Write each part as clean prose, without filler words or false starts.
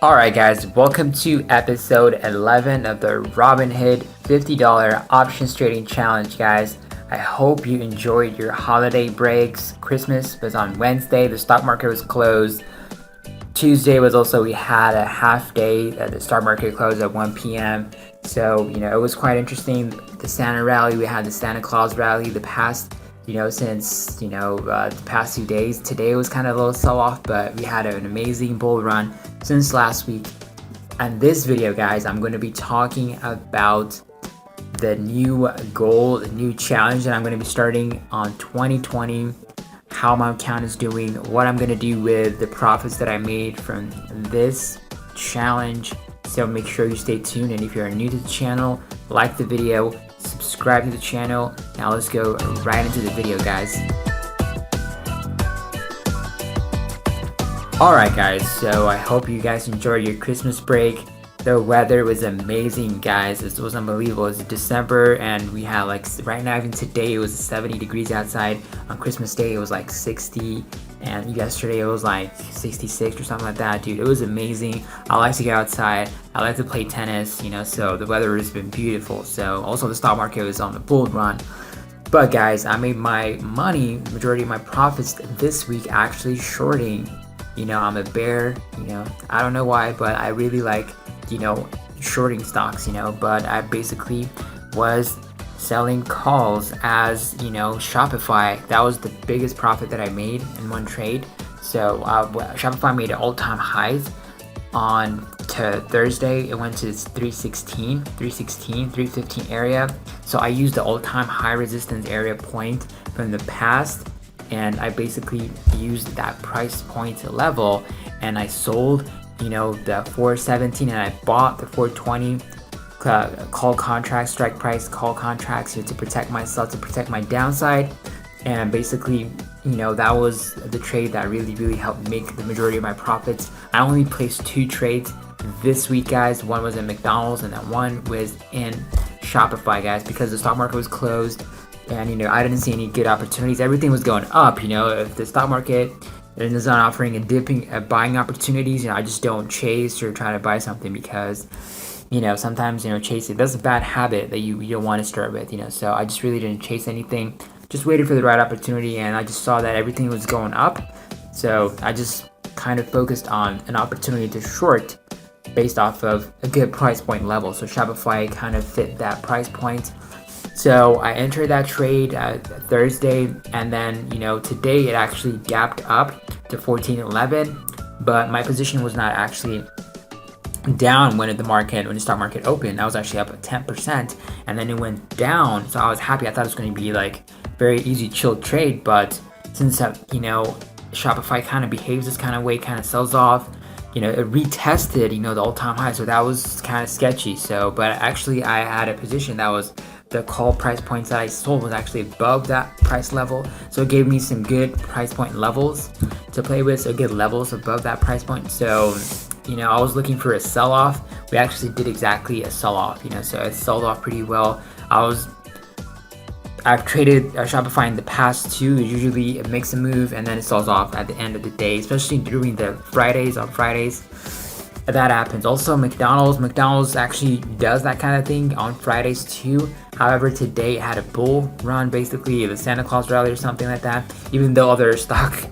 Alright guys, welcome to episode 11 of the Robinhood $50 options trading challenge, guys. I hope you enjoyed your holiday breaks. Christmas was on Wednesday, the stock market was closed. Tuesday was also, we had a half day, the stock market closed at 1 p.m. So, it was quite interesting. The Santa rally, we had the Santa Claus rally the past since the past 2 days. Today was kind of a little sell-off, but we had an amazing bull run since last week. And this video, guys, I'm going to be talking about the new goal, the new challenge that I'm going to be starting on 2020, how my account is doing, what I'm going to do with the profits that I made from this challenge. So make sure you stay tuned, and if you're new to the channel, like the video, subscribe to the channel. Now let's go right into the video, guys. Alright guys, so I hope you guys enjoyed your Christmas break. The weather was amazing, guys. It was unbelievable. It's December and we had right now, even today, it was 70 degrees outside. On Christmas Day it was like 60, and yesterday it was like 66 or something like that. Dude, it was amazing. I like to get outside. I like to play tennis, so the weather has been beautiful. So also the stock market was on the bull run. But guys, I made my money, majority of my profits this week actually shorting. I'm a bear, I don't know why, but I really like, shorting stocks, but I basically was selling calls as, Shopify. That was the biggest profit that I made in one trade. So Shopify made all-time highs on to Thursday. It went to 315 area. So I used the all-time high resistance area point from the past, and I basically used that price point level, and I sold the 417 and I bought the 420 call contracts, strike price call contracts to protect myself, to protect my downside. And basically that was the trade that really helped make the majority of my profits. I only placed 2 trades this week, guys. One was in McDonald's and then one was in Shopify, guys, because the stock market was closed and I didn't see any good opportunities. Everything was going up. If the stock market is not offering buying opportunities, I just don't chase or try to buy something, because sometimes chasing, that's a bad habit that you don't want to start with. So I just really didn't chase anything, just waited for the right opportunity, and I just saw that everything was going up, so I just kind of focused on an opportunity to short based off of a good price point level. So Shopify kind of fit that price point. So I entered that trade Thursday, and then today it actually gapped up to 1411, but my position was not actually down when the stock market opened. I was actually up at 10%, and then it went down. So I was happy. I thought it was going to be very easy, chill trade, but since Shopify kind of behaves this kind of way, kind of sells off. It retested the all-time high, so that was kind of sketchy. So, but actually I had a position that was, the call price points that I sold was actually above that price level, so it gave me some good price point levels to play with, so good levels above that price point. So I was looking for a sell-off. We actually did exactly a sell-off, so it sold off pretty well. I've traded Shopify in the past too. Usually it makes a move and then it sells off at the end of the day, especially during the Fridays. On Fridays, that happens. Also McDonald's actually does that kind of thing on Fridays too. However, today it had a bull run, basically the Santa Claus rally or something like that. Even though other stocks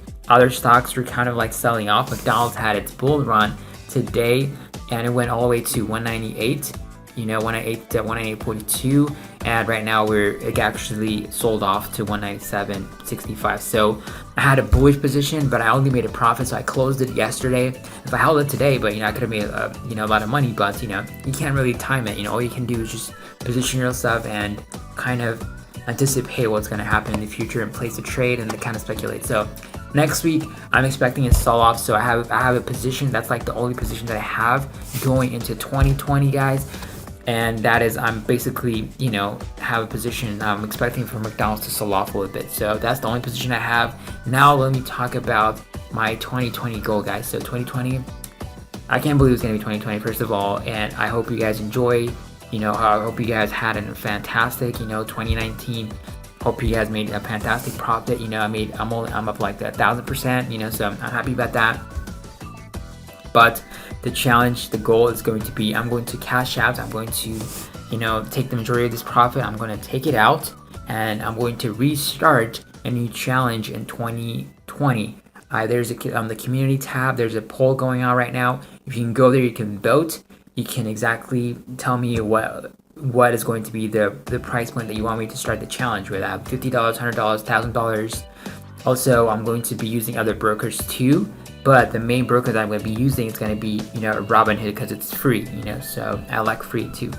were kind of selling off, McDonald's had its bull run today, and it went all the way to 198. 198.42, and right now it actually sold off to 197.65. So I had a bullish position, but I only made a profit, so I closed it yesterday. If I held it today, but I could have made a lot of money, but you can't really time it. All you can do is just position yourself and kind of anticipate what's going to happen in the future and place a trade and kind of speculate. So next week I'm expecting a sell off, so I have a position that's the only position that I have going into 2020, guys. And that is, I'm basically, have a position I'm expecting for McDonald's to sell off a little bit. So that's the only position I have. Now let me talk about my 2020 goal, guys. So 2020, I can't believe it's going to be 2020, first of all. And I hope you guys enjoy, I hope you guys had a fantastic, 2019. Hope you guys made a fantastic profit. I'm up 1,000%, so I'm happy about that. But the challenge, the goal is going to be, I'm going to cash out. I'm going to, take the majority of this profit. I'm going to take it out, and I'm going to restart a new challenge in 2020. There's on the community tab, there's a poll going on right now. If you can go there, you can vote. You can exactly tell me what is going to be the price point that you want me to start the challenge with. I have $50, $100, $1,000. Also, I'm going to be using other brokers too, but the main broker that I'm going to be using is going to be, Robinhood, because it's free, so I like free too,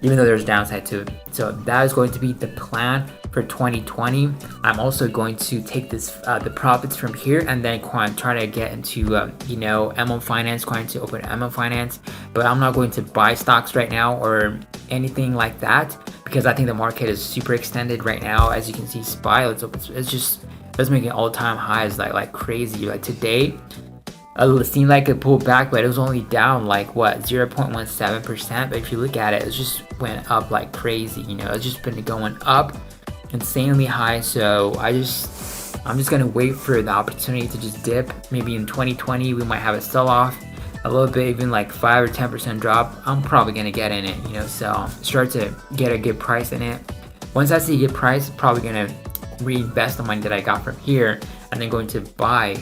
even though there's downside to it. So that is going to be the plan for 2020. I'm also going to take the profits from here and then try to get into M1 Finance, going to open M1 Finance, but I'm not going to buy stocks right now or anything like that, because I think the market is super extended right now. As you can see, SPY, it's making all-time highs like crazy. Like today, it seemed like it pulled back, but it was only down 0.17%. But if you look at it, it just went up like crazy. It's just been going up insanely high. So I'm just gonna wait for the opportunity to just dip. Maybe in 2020 we might have a sell-off, a little bit, even like 5 or 10% drop. I'm probably gonna get in it, so start to get a good price in it. Once I see a good price, I'm probably gonna reinvest the money that I got from here and then going to buy,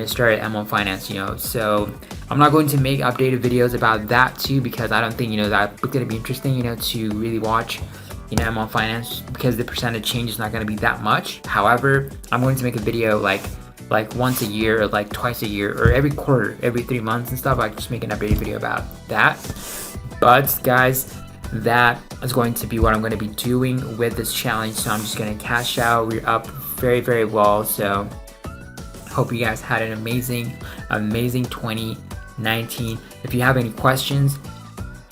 start at M1 Finance, so I'm not going to make updated videos about that too, because I don't think, that's going to be interesting, to really watch, M1 Finance, because the percentage change is not going to be that much. However, I'm going to make a video like once a year or like twice a year or every quarter, every 3 months and stuff. I just make an updated video about that. But guys, that is going to be what I'm going to be doing with this challenge. So I'm just going to cash out. We're up very, very well. So hope you guys had an amazing 2019. If you have any questions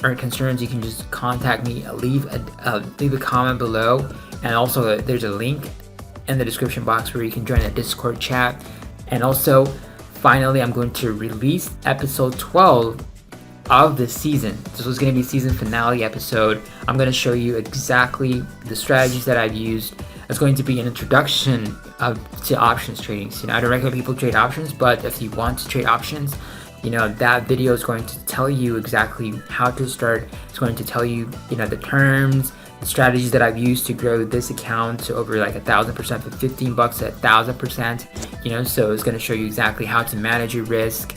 or concerns, you can just contact me. Leave a comment below, and also there's a link in the description box where you can join the Discord chat. And also, finally, I'm going to release episode 12 of the season. This was going to be season finale episode. I'm going to show you exactly the strategies that I've used. It's going to be an introduction to options trading. So, I don't recommend people trade options, but if you want to trade options, that video is going to tell you exactly how to start. It's going to tell you, the terms, the strategies that I've used to grow this account to over like 1,000% for $15 at 1,000%. So it's going to show you exactly how to manage your risk,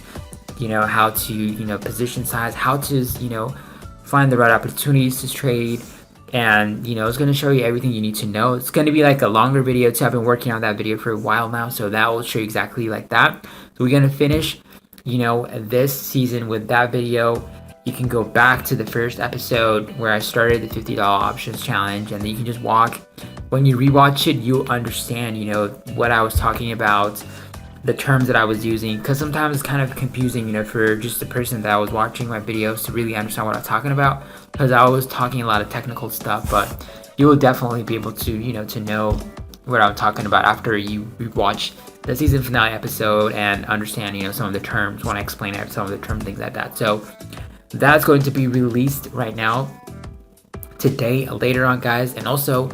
how to, position size, how to, find the right opportunities to trade. And, it's going to show you everything you need to know. It's going to be like a longer video too. I've been working on that video for a while now, so that will show you exactly like that. So we're going to finish, this season with that video. You can go back to the first episode where I started the $50 options challenge, and then you can just when you rewatch it, you'll understand, what I was talking about, the terms that I was using, because sometimes it's kind of confusing, for just the person that was watching my videos to really understand what I'm talking about, because I was talking a lot of technical stuff. But you will definitely be able to, to know what I'm talking about after you watch the season finale episode and understand, some of the terms when I explain it, some of the terms, things like that. So that's going to be released right now, today, later on, guys. And also,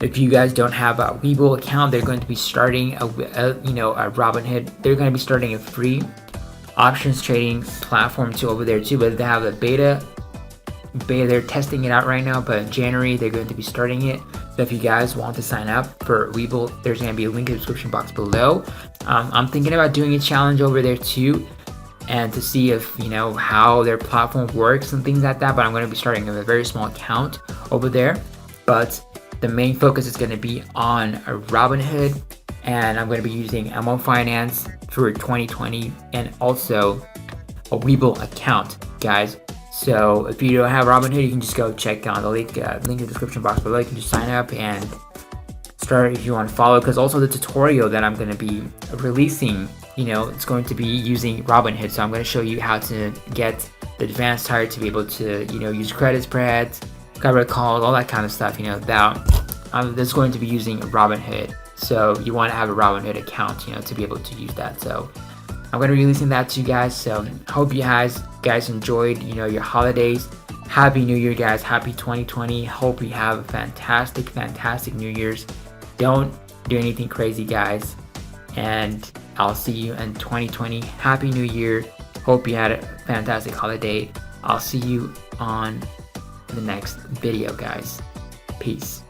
if you guys don't have a Webull account, they're going to be starting a Robinhood. They're going to be starting a free options trading platform too over there too. But they have a beta. They're testing it out right now. But in January, they're going to be starting it. So if you guys want to sign up for Webull, there's going to be a link in the description box below. I'm thinking about doing a challenge over there too, and to see if how their platform works and things like that. But I'm going to be starting a very small account over there. But the main focus is going to be on a Robinhood, and I'm going to be using M1 Finance for 2020 and also a Webull account, guys. So if you don't have Robinhood, you can just go check on the link in the description box below. You can just sign up and start if you want to follow, because also the tutorial that I'm going to be releasing, it's going to be using Robinhood. So I'm going to show you how to get the advanced tier to be able to, use credit spreads, covered calls, all that kind of stuff, that's going to be using Robinhood. So you want to have a Robinhood account, to be able to use that. So I'm going to be releasing that to you guys. So I hope you guys enjoyed, your holidays. Happy New Year, guys. Happy 2020. Hope you have a fantastic New Year's. Don't do anything crazy, guys. And I'll see you in 2020. Happy New Year. Hope Hope you had a fantastic holiday. I'll see you on the next video, guys. Peace.